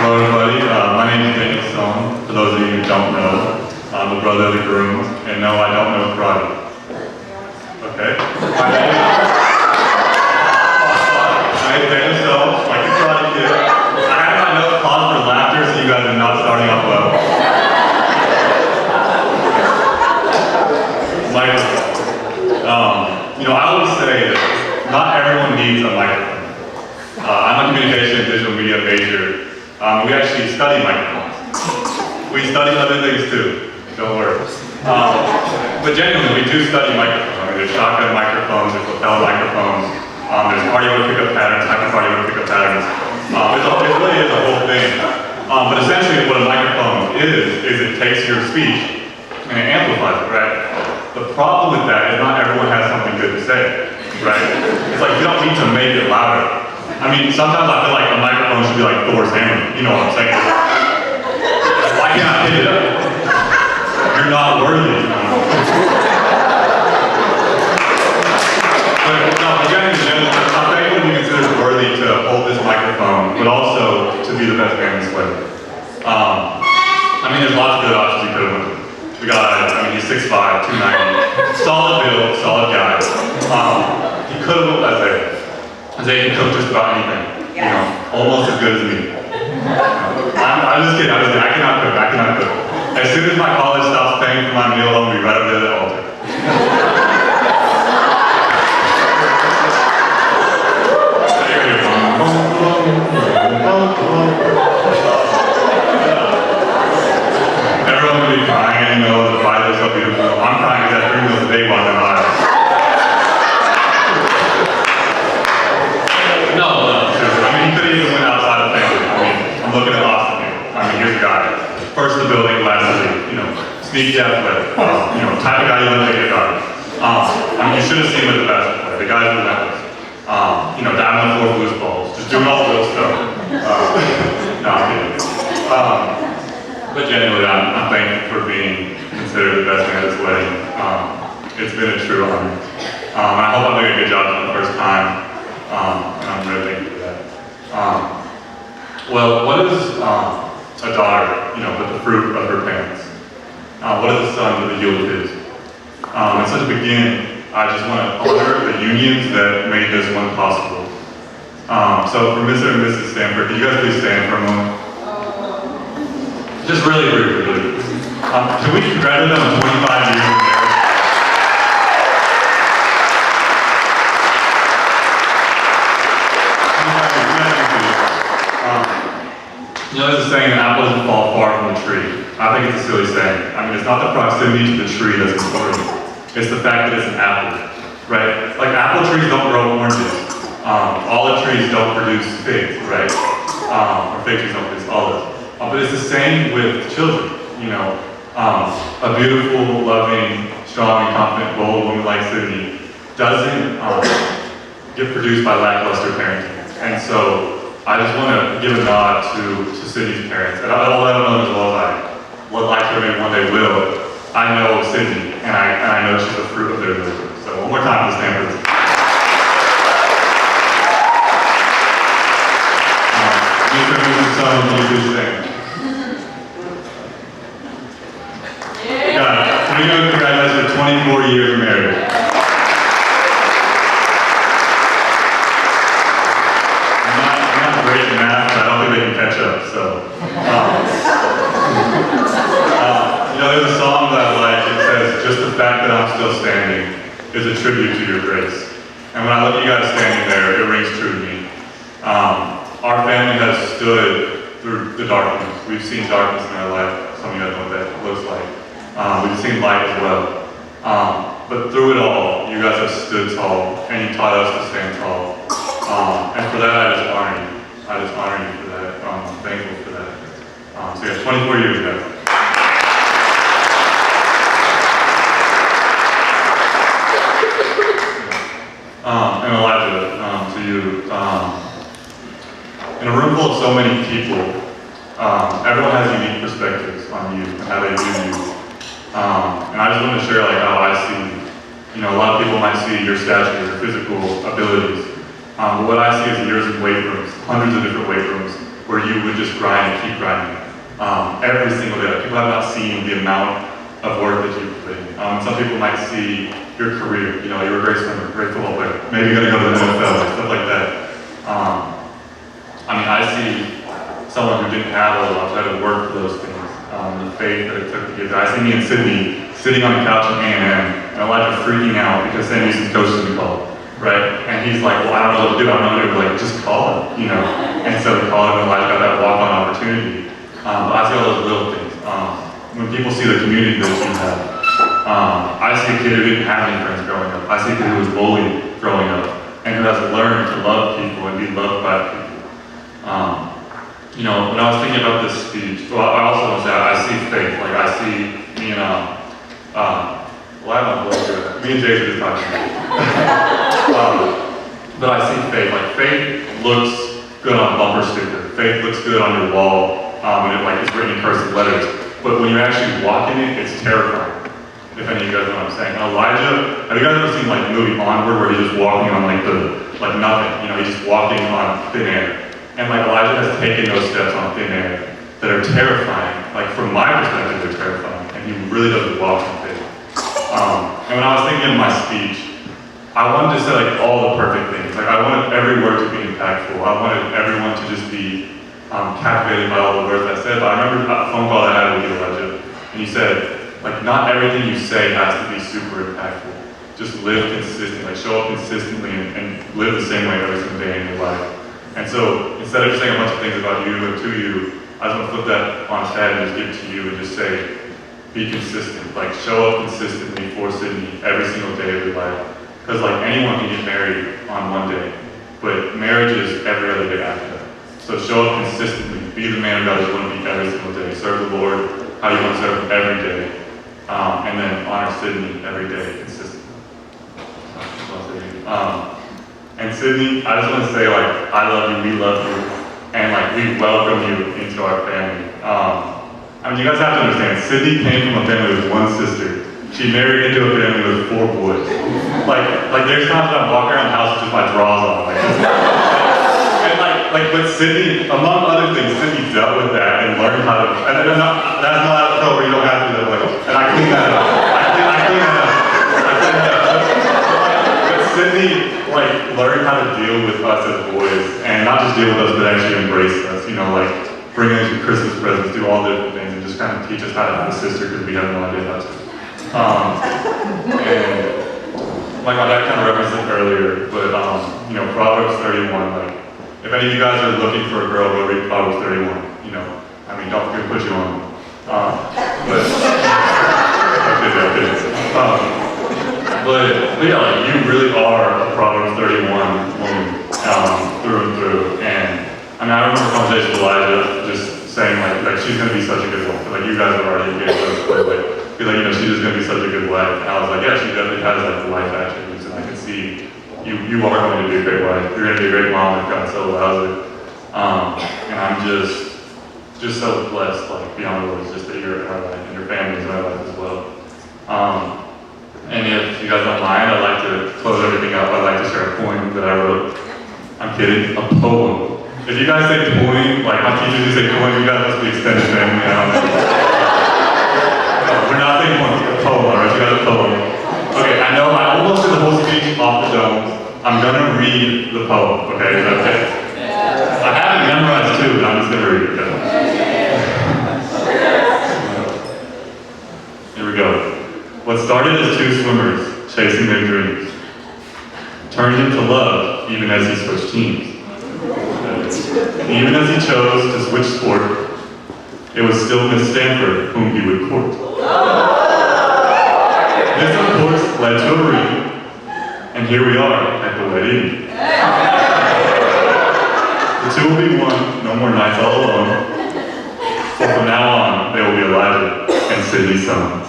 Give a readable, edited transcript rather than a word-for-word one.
Hello everybody, my name is Sohn. For those of you who don't know, I'm the brother of the groom, and no, I don't know karate. Okay? My name is Sohn, like the karate kid. I had my notes paused for laughter, so you guys are not starting off well. Microphone. I always say that not everyone needs a microphone. I'm a communication and digital media major. We actually study microphones. We study other things too, don't worry. But genuinely, we do study microphones. I mean, there's shotgun microphones, there's lapel microphones, there's audio pickup patterns, hyperaudio pickup patterns. It really is a whole thing. But essentially what a microphone is it takes your speech and it amplifies it, right? The problem with that is not everyone has something good to say, right? It's like you don't need to make it louder. I mean, sometimes I feel like a microphone should be like Thor's hammer. You know what I'm saying? Why can't I hit it up? You're not worthy. But again, I'm thankful to be considered worthy to hold this microphone, but also to be the best man in this way. I mean, there's lots of good options you could have went with. We got, he's 6'5", 290, solid build, solid guy. He could have went Isaiah. Isaiah can cook just about anything, almost as good as me. I'm just kidding, I cannot cook. As soon as my college stops paying for my meal, I'm gonna be right up there at the altar. Everyone will be crying, the fries are so beautiful. I'm crying because I 3 meals a day while I'm alive. He could have even went outside of family. I'm looking at Austin here. Here's a guy. First in the building, last in the league. Sneaky athletic. Type of guy you want to take a guard. You should have seen him at the basketball player. The guy's relentless. Diving on the floor with loose balls. Just doing all the real stuff. No, I'm kidding. But genuinely, I'm thankful for being considered the best man at this wedding. It's been a true honor. I hope I'm doing a good job for the first time. And I'm really thankful for that. Well, what is a daughter, but the fruit of her parents? What is a son but the yield of his? And so to begin, I just want to honor the unions that made this one possible. So for Mr. and Mrs. Stanford, can you guys please stand for a moment? Just really briefly. Can we congratulate them on 25 years of marriage? There's a saying, an apple doesn't fall far from the tree. I think it's a silly saying. It's not the proximity to the tree that's important. It's the fact that it's an apple, right? Like apple trees don't grow oranges. Olive trees don't produce figs, right? Or fig trees don't produce olives. But it's the same with children, A beautiful, loving, strong, and confident, bold woman like Sydney doesn't get produced by lackluster parenting. And so, I just want to give a nod to Sydney's parents. And I don't let them know as well as I would like to, maybe one day will. I know Sydney, and I know she's the fruit of their labor. So one more time to Stanford. Mr. and Mrs. Sohn, can you please stand? Can we go congratulations for 24 years of marriage? Great in math, but I don't think they can catch up, so. There's a song that I like, it says, just the fact that I'm still standing is a tribute to your grace. And when I look at you guys standing there, it rings true to me. Our family has stood through the darkness. We've seen darkness in our life. Some of you guys know what that looks like. We've seen light as well. But through it all, you guys have stood tall, and you taught us to stand tall. And for that, I just honor you. I just honor you for that. I'm thankful for that. So yeah, 24 years ago. And Elijah, to you. In a room full of so many people, everyone has unique perspectives on you and how they view you. And I just want to share how I see you. A lot of people might see your stature, your physical abilities. But what I see is years in weight rooms, hundreds of different weight rooms, where you would just grind and keep grinding every single day. People have not seen the amount of work that you've put in. Some people might see your career. You know, you're a great swimmer, great football player. Maybe you're gonna go to the NFL, stuff like that. I mean, I see someone who didn't have a lot, had to work for those things. The faith that it took to get there. I see me and Sydney sitting on the couch at A&M, and Elijah freaking out because Sam Houston's coach didn't call, right? And he's like, well, I don't know what to do. I don't know what to do. Like, just call him, you know? And so he called him, and Elijah got that walk-on opportunity. But I see all those little things. When people see the community that you have, I see a kid who didn't have any friends growing up. I see a kid who was bullied growing up, and who has learned to love people and be loved by people. You know, when I was thinking about this speech, well, I also want to say I see faith. Like, I see me and, why am I blowing through that? Me and Jason just talking about it. But I see faith. Like, faith looks good on a bumper sticker. Faith looks good on your wall, when it's written in cursive letters. But when you're actually walking it, it's terrifying. If any of you guys know what I'm saying. Elijah, have you guys ever seen like the movie Onward, where he's just walking on like nothing? You know, he's just walking on thin air. And like Elijah has taken those steps on thin air that are terrifying. Like from my perspective, they're terrifying. And he really does walk in faith. And when I was thinking of my speech, I wanted to say like all the perfect things. Like I wanted every word to be impactful. I wanted everyone to just be captivated by all the words I said. But I remember a phone call I had with you, Elijah, and you said, like, not everything you say has to be super impactful. Just live consistently, like show up consistently and live the same way every single day in your life. And so instead of just saying a bunch of things about you and to you, I just want to flip that on its head and just give it to you and just say, be consistent. Like show up consistently for Sydney every single day of your life. Because like anyone can get married on one day, but marriage is every other day after that. So show up consistently, be the man of God you want to be every single day. Serve the Lord how you want to serve him every day. And then honor Sydney every day consistently. And Sydney, I just want to say, like, I love you, we love you, and like we welcome you into our family. I mean, you guys have to understand, Sydney came from a family with one sister. She married into a family with 4 boys. Like there's times that I'm walking around the house with just my drawers on, and but Sydney, among other things, Sydney dealt with that and learned how to. And that's not a show where you don't have to do that. Like, and I clean that up. I clean that up. But Sydney learned how to deal with us as boys, and not just deal with us, but actually embrace us. You know, like bring us Christmas presents, do all the different things, and just kind of teach us how to have a sister because we have no idea how to. And like my dad kind of referenced it earlier, but you know, Proverbs 31, like. If any of you guys are looking for a girl, go read Proverbs 31. You know, I mean, don't forget to put you on. But yeah, like you really are a Proverbs 31 woman through and through. And I mean, I remember a conversation with Elijah just saying like she's gonna be such a good wife. Like you guys are already engaged, but he's like, you know, she's just gonna be such a good wife. And I was like, yeah, she definitely has like the life attributes, and I can see. You are going to be a great wife. You're going to be a great mom if God so allows it. And I'm just so blessed, like beyond words, just that you're in our life and your family is in our life as well. And if you guys don't mind, I'd like to close everything up. I'd like to share a poem that I wrote. I'm kidding, a poem. If you guys say poem, like my teachers just say poem, you guys must be extended family. I don't know. We're not saying poem, a poem, alright? You got a poem. Okay, I know I almost did the whole speech off the dome. I'm gonna read the poem, okay? Is that okay? Yeah. I have it memorized too, but I'm just gonna read it, okay? Here we go. What started as 2 swimmers chasing their dreams turned into love even as he switched teams. Even as he chose to switch sport, it was still Miss Stanford whom he would court. This, of course, led to a ring, and here we are at the wedding. The 2 will be one, no more nights all alone. So from now on, they will be Elijah and Sydney's son.